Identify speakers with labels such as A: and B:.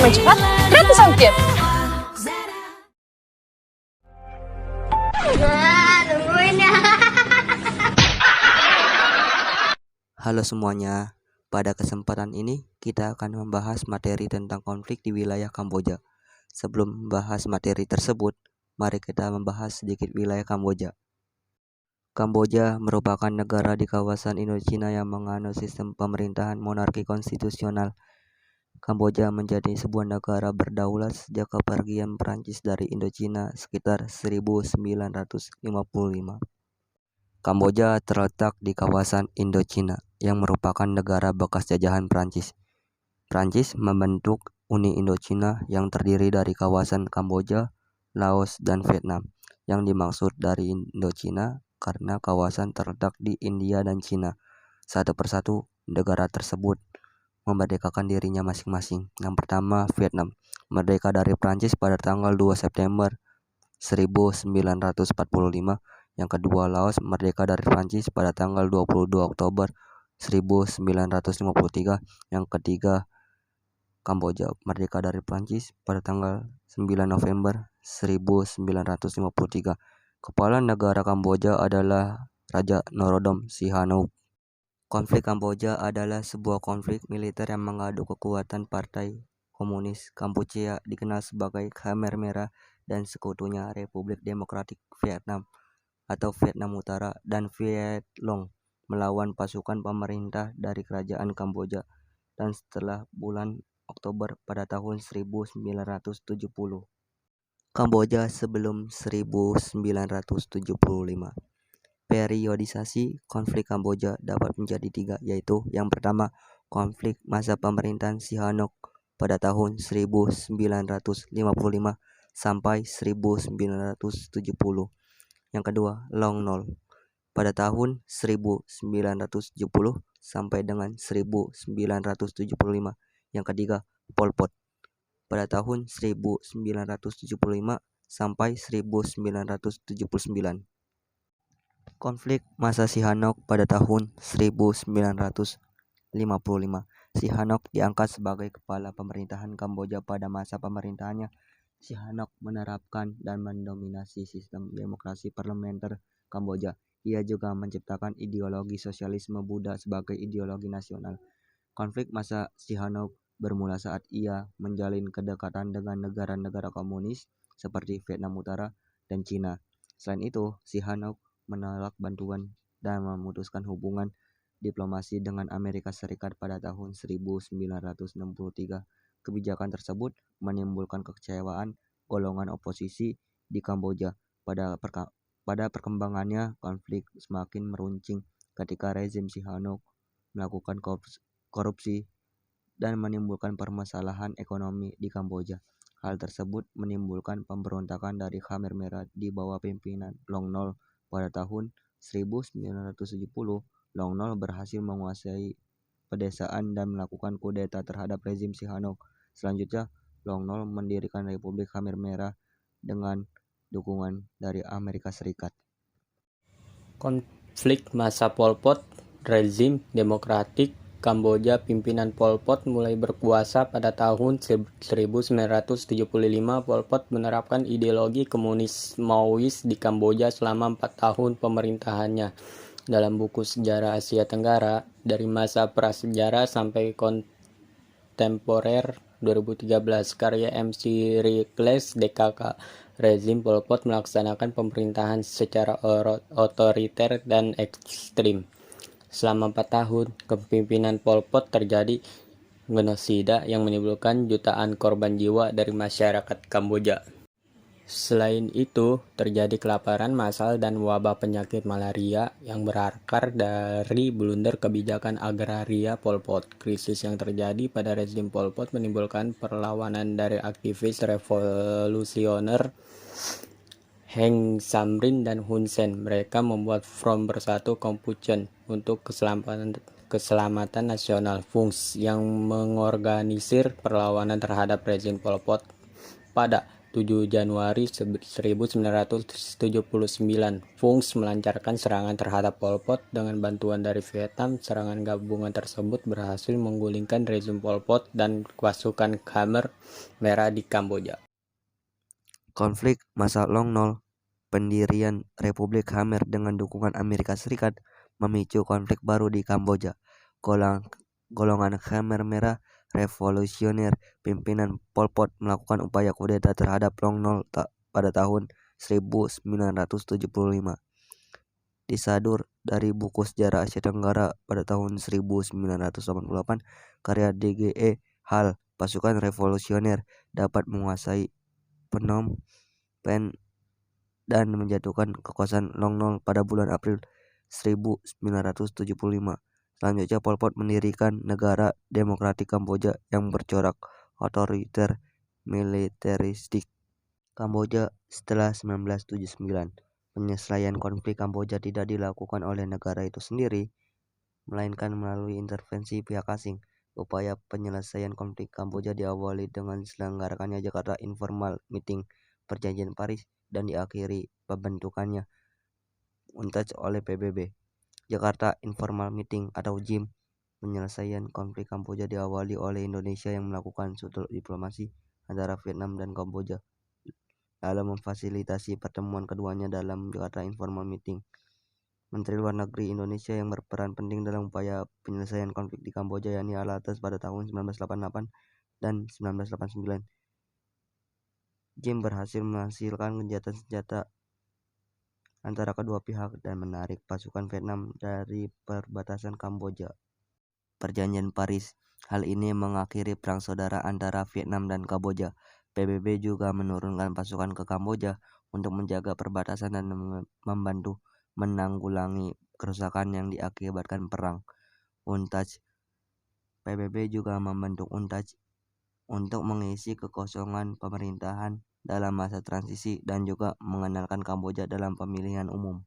A: paling cepat, gratis ongkir.
B: Halo semuanya, pada kesempatan ini kita akan membahas materi tentang konflik di wilayah Kamboja. Sebelum membahas materi tersebut, mari kita membahas sedikit wilayah Kamboja. Kamboja merupakan negara di kawasan Indochina yang menganut sistem pemerintahan monarki konstitusional. Kamboja menjadi sebuah negara berdaulat sejak kepergian Prancis dari Indochina sekitar 1955. Kamboja terletak di kawasan Indochina yang merupakan negara bekas jajahan Prancis. Prancis membentuk Uni Indochina yang terdiri dari kawasan Kamboja, Laos, dan Vietnam. Yang dimaksud dari Indochina karena kawasan terletak di India dan Cina. Satu persatu negara tersebut memerdekakan dirinya masing-masing. Yang pertama, Vietnam merdeka dari Prancis pada tanggal 2 September 1945. Yang kedua, Laos merdeka dari Prancis pada tanggal 22 Oktober 1953. Yang ketiga, Kamboja merdeka dari Prancis pada tanggal 9 November 1953. Kepala negara Kamboja adalah Raja Norodom Sihanouk. Konflik Kamboja adalah sebuah konflik militer yang mengadu kekuatan Partai Komunis Kampuchea dikenal sebagai Khmer Merah dan sekutunya Republik Demokratik Vietnam atau Vietnam Utara dan Viet Long melawan pasukan pemerintah dari kerajaan Kamboja. Dan setelah bulan Oktober pada tahun 1970. Kamboja sebelum 1975. Periodisasi konflik Kamboja dapat menjadi 3, yaitu yang pertama, konflik masa pemerintahan Sihanouk pada tahun 1955 sampai 1970. Yang kedua, Long Nol pada tahun 1970 sampai dengan 1975. Yang ketiga, Pol Pot pada tahun 1975 sampai 1979. Konflik masa Sihanouk pada tahun 1955. Sihanouk diangkat sebagai kepala pemerintahan Kamboja. Pada masa pemerintahannya, Sihanouk menerapkan dan mendominasi sistem demokrasi parlementer Kamboja. Ia juga menciptakan ideologi sosialisme Buddha sebagai ideologi nasional. Konflik masa Sihanouk bermula saat ia menjalin kedekatan dengan negara-negara komunis seperti Vietnam Utara dan Cina. Selain itu, Sihanouk menolak bantuan dan memutuskan hubungan diplomasi dengan Amerika Serikat pada tahun 1963. Kebijakan tersebut menimbulkan kekecewaan golongan oposisi di Kamboja. Pada perkembangannya, konflik semakin meruncing ketika rezim Sihanouk melakukan korupsi dan menimbulkan permasalahan ekonomi di Kamboja. Hal tersebut menimbulkan pemberontakan dari Khmer Merah di bawah pimpinan Long Nol. Pada tahun 1970, Long Nol berhasil menguasai pedesaan dan melakukan kudeta terhadap rezim Sihanouk. Selanjutnya, Long Nol mendirikan Republik Khmer Merah dengan dukungan dari Amerika Serikat.
C: Konflik masa Pol Pot, rezim demokratik Kamboja pimpinan Pol Pot mulai berkuasa pada tahun 1975. Pol Pot menerapkan ideologi komunis Maois di Kamboja selama 4 tahun pemerintahannya. Dalam buku sejarah Asia Tenggara, dari masa prasejarah sampai kontemporer 2013, karya MC Rickles DKK, rezim Pol Pot melaksanakan pemerintahan secara otoriter dan ekstrim. Selama 4 tahun kepemimpinan Pol Pot terjadi genosida yang menimbulkan jutaan korban jiwa dari masyarakat Kamboja. Selain itu, terjadi kelaparan massal dan wabah penyakit malaria yang berakar dari blunder kebijakan agraria Pol Pot. Krisis yang terjadi pada rezim Pol Pot menimbulkan perlawanan dari aktivis revolusioner Heng Samrin dan Hun Sen. Mereka membuat Front Bersatu Kampuchean untuk Keselamatan Nasional (FUNKS) yang mengorganisir perlawanan terhadap rezim Pol Pot. Pada 7 Januari 1979, Fungs melancarkan serangan terhadap Pol Pot. Dengan bantuan dari Vietnam, serangan gabungan tersebut berhasil menggulingkan rezim Pol Pot dan pasukan Khmer Merah di Kamboja.
B: Konflik masa Long Nol, pendirian Republik Khmer dengan dukungan Amerika Serikat, memicu konflik baru di Kamboja. Golongan Khmer Merah Revolusioner pimpinan Pol Pot melakukan upaya kudeta terhadap Long Nol pada tahun 1975. Disadur dari buku sejarah Asia Tenggara pada tahun 1988, karya DGE Hal, pasukan revolusioner dapat menguasai Phnom Penh dan menjatuhkan kekuasaan Long Nol pada bulan April 1975. Selanjutnya Pol Pot mendirikan negara demokratik Kamboja yang bercorak otoriter militeristik. Kamboja setelah 1979. Penyelesaian konflik Kamboja tidak dilakukan oleh negara itu sendiri, melainkan melalui intervensi pihak asing. Upaya penyelesaian konflik Kamboja diawali dengan diselenggarakannya Jakarta Informal Meeting Perjanjian Paris dan diakhiri pembentukannya UNTAC oleh PBB. Jakarta Informal Meeting atau JIM. Penyelesaian konflik Kamboja diawali oleh Indonesia yang melakukan suatu diplomasi antara Vietnam dan Kamboja, lalu memfasilitasi pertemuan keduanya dalam Jakarta Informal Meeting. Menteri Luar Negeri Indonesia yang berperan penting dalam upaya penyelesaian konflik di Kamboja yakni Alatas pada tahun 1988 dan 1989. JIM berhasil menghasilkan gencatan senjata antara kedua pihak dan menarik pasukan Vietnam dari perbatasan Kamboja. Perjanjian Paris. Hal ini mengakhiri perang saudara antara Vietnam dan Kamboja. PBB juga menurunkan pasukan ke Kamboja untuk menjaga perbatasan dan membantu menanggulangi kerusakan yang diakibatkan perang. UNTAC. PBB juga membentuk UNTAC untuk mengisi kekosongan pemerintahan dalam masa transisi dan juga mengenalkan Kamboja dalam pemilihan umum.